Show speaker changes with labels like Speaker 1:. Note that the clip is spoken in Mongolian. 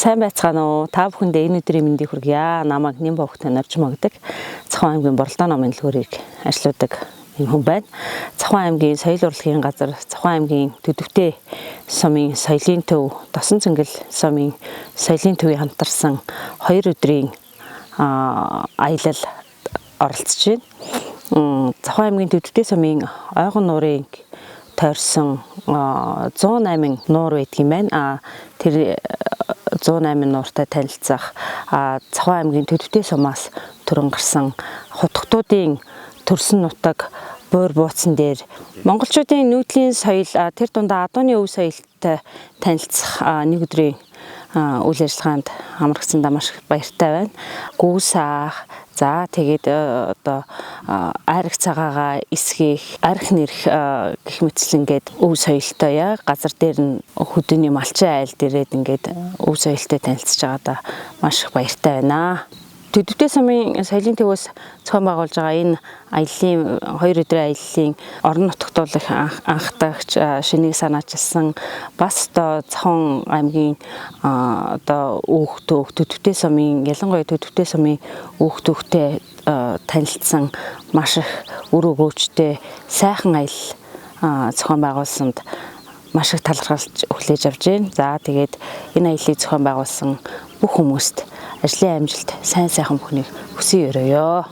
Speaker 1: Сайн байцгаана уу? Та бүхэндээ энэ өдрийн мэндийг хүргье. Намайг Нимбовх танарч магдаг. Цахим аймгийн Борлоо номын дэлгүүрийг ажилладаг хүн байна. Цахим аймгийн соёл урлагийн газар, Цахим аймгийн Төдөвтэй сумын соёлын төв, Досон Цэнгэл сумын соёлын төвийн хамтарсан 2 өдрийн аялал оролцож байна. Цахим аймгийн Төдөвтэй сумын ойгон нуурын тойрсон 108 нуур байдгийм байна. Тэр 108 нууртай танилцах Цахим аймгийн Төдөвтэй сумаас төрөн гарсан хутгтуудын төрсөн нутаг буур бууцсан дээр монголчуудын нүүдлийн соёл тэр дундаа адууны өв соёлтой танилцах нэг өдрийн үйл ажиллагаанд хамрагдсандаа маш баяртай байна. Гүүс аах, за тэгээд одоо арх цагаагаа эсгэх, арх нэрх гэх мэтчлэн ингээд өв соёлтой газар дээр нь хөдөөний малчин айл дээрээд ингээд өв соёлтой танилцж байгаадаа маш их баяртай байна. Төдөвтэй сумын соёлын төвөөс зохион байгуулж байгаа энэ аяллаа 2 өдрийн аяллаа орон нутгтуулах анхдагч шинийг санаачилсан бас одоо Цахим аймгийн одоо өөх төөх Төдөвтэй сумын ялангуяа Төдөвтэй сумын өөх төөхтэй танилцсан маш их үр өгөөжтэй сайхан аялал зохион байгуулсанд маш их талархалж хүлээж авч байна. За тэгээд энэ аяллыг зохион байгуулсан бүх хүмүүст ажлын амжилт, сайн сайхан бүхнийг хүсье өрөөё.